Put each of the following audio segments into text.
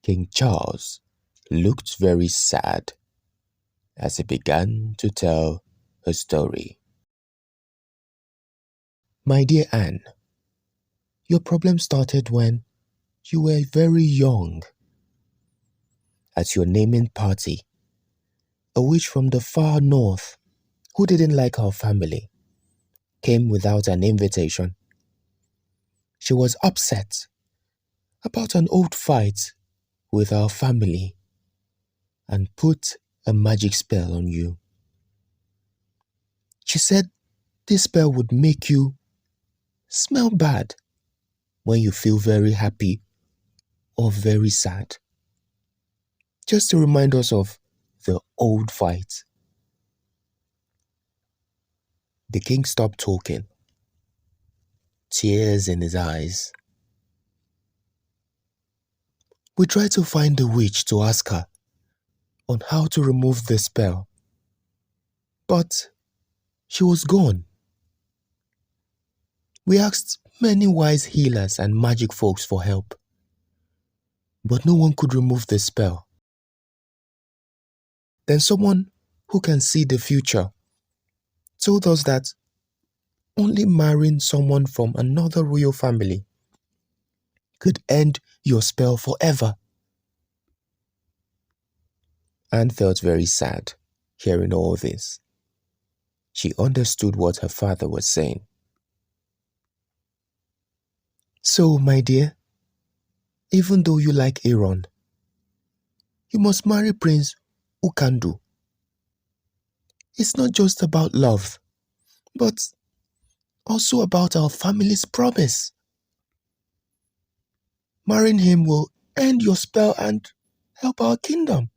King Charles looked very sad as he began to tell her story. My dear Anne, your problem started when you were very young. At your naming party, a witch from the far north who didn't like our family came without an invitation. She was upset about an old fight with our family and put a magic spell on you. She said this spell would make you smell bad when you feel very happy or very sad. Just to remind us of the old fight. The king stopped talking, tears in his eyes. We tried to find the witch to ask her on how to remove the spell, but she was gone. We asked many wise healers and magic folks for help, but no one could remove the spell. Then someone who can see the future told us that only marrying someone from another royal family could end your spell forever. Anne felt very sad hearing all this. She understood what her father was saying. So, my dear, even though you like Aaron, you must marry Prince Ukandu. It's not just about love, but also about our family's promise. Marrying him will end your spell and help our kingdom.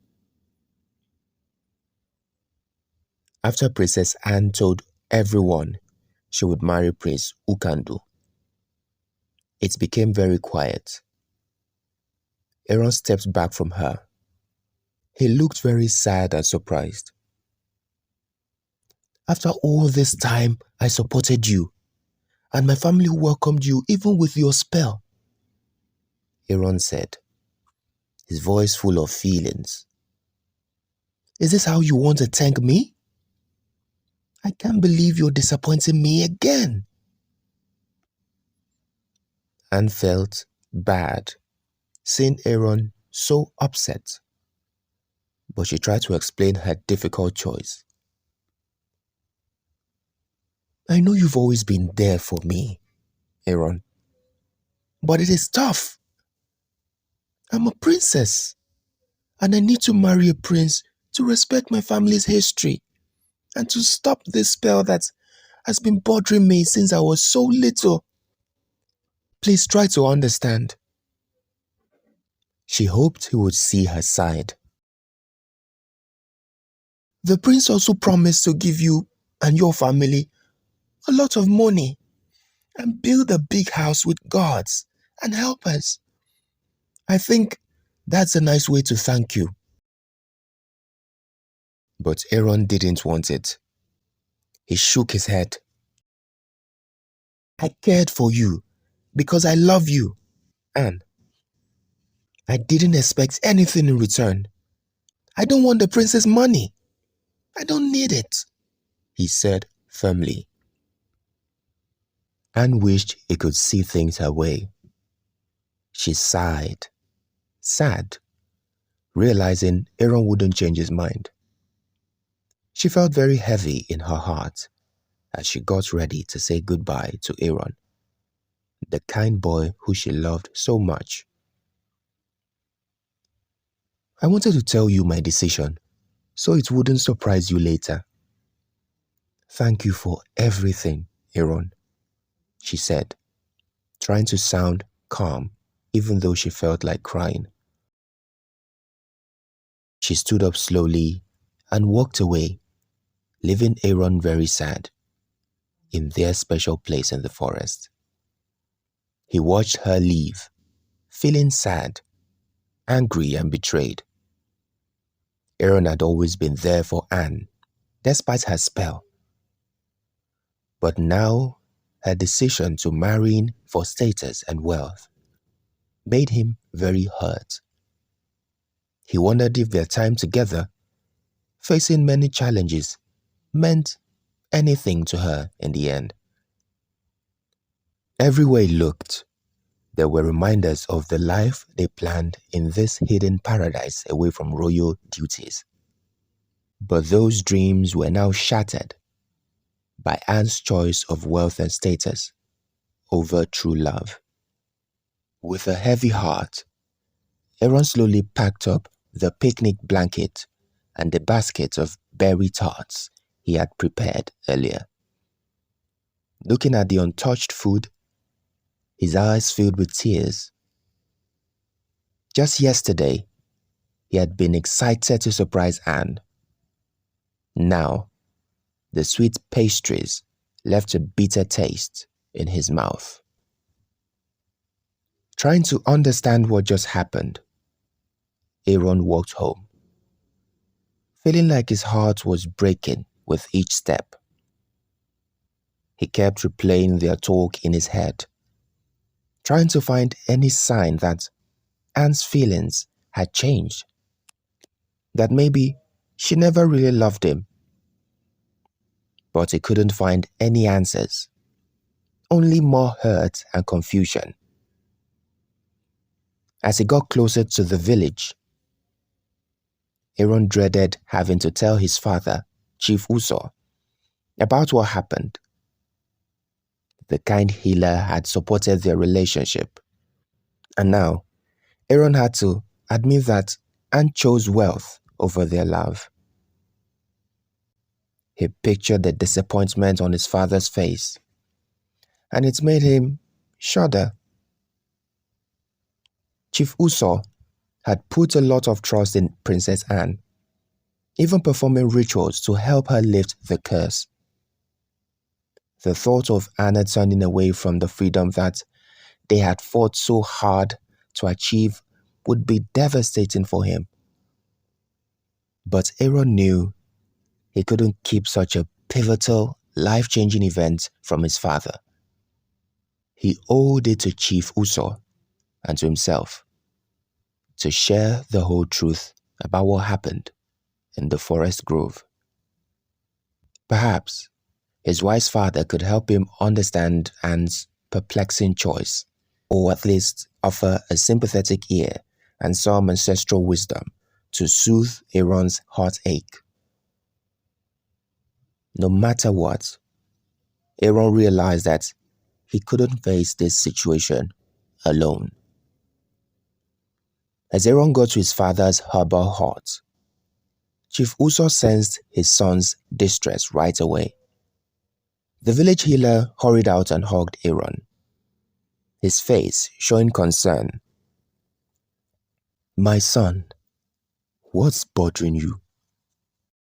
After Princess Anne told everyone she would marry Prince Ukandu, it became very quiet. Aaron stepped back from her. He looked very sad and surprised. After all this time, I supported you, and my family welcomed you even with your spell, Aaron said, his voice full of feelings. Is this how you want to thank me? I can't believe you're disappointing me again. Anne felt bad seeing Aaron so upset, but she tried to explain her difficult choice. I know you've always been there for me, Aaron, but it is tough. I'm a princess, and I need to marry a prince to respect my family's history and to stop this spell that has been bothering me since I was so little. Please try to understand. She hoped he would see her side. The prince also promised to give you and your family a lot of money and build a big house with guards and helpers. I think that's a nice way to thank you. But Aaron didn't want it. He shook his head. I cared for you because I love you, Anne. I didn't expect anything in return. I don't want the prince's money. I don't need it, he said firmly. Anne wished he could see things her way. She sighed, sad, realizing Aaron wouldn't change his mind. She felt very heavy in her heart as she got ready to say goodbye to Aaron, the kind boy who she loved so much. I wanted to tell you my decision so it wouldn't surprise you later. Thank you for everything, Aaron, she said, trying to sound calm even though she felt like crying. She stood up slowly and walked away, leaving Aaron very sad in their special place in the forest. He watched her leave, feeling sad, angry and betrayed. Aaron had always been there for Anne, despite her spell. But now her decision to marry for status and wealth made him very hurt. He wondered if their time together, facing many challenges, meant anything to her in the end. Everywhere he looked, there were reminders of the life they planned in this hidden paradise away from royal duties. But those dreams were now shattered by Anne's choice of wealth and status over true love. With a heavy heart, Aaron slowly packed up the picnic blanket and the basket of berry tarts he had prepared earlier. Looking at the untouched food, his eyes filled with tears. Just yesterday, he had been excited to surprise Anne. Now, the sweet pastries left a bitter taste in his mouth. Trying to understand what just happened, Aaron walked home, feeling like his heart was breaking with each step. He kept replaying their talk in his head, trying to find any sign that Anne's feelings had changed, that maybe she never really loved him. But he couldn't find any answers, only more hurt and confusion. As he got closer to the village, Aaron dreaded having to tell his father, Chief Uso, about what happened. The kind healer had supported their relationship, and now Aaron had to admit that Anne chose wealth over their love. He pictured the disappointment on his father's face, and it made him shudder. Chief Uso had put a lot of trust in Princess Anne, even performing rituals to help her lift the curse. The thought of Anna turning away from the freedom that they had fought so hard to achieve would be devastating for him. But Aaron knew he couldn't keep such a pivotal, life-changing event from his father. He owed it to Chief Uso and to himself to share the whole truth about what happened in the forest grove. Perhaps his wise father could help him understand Anne's perplexing choice, or at least offer a sympathetic ear and some ancestral wisdom to soothe Aaron's heartache. No matter what, Aaron realized that he couldn't face this situation alone. As Aaron got to his father's herbal hut, Chief Uso sensed his son's distress right away. The village healer hurried out and hugged Aaron, his face showing concern. "My son, what's bothering you?"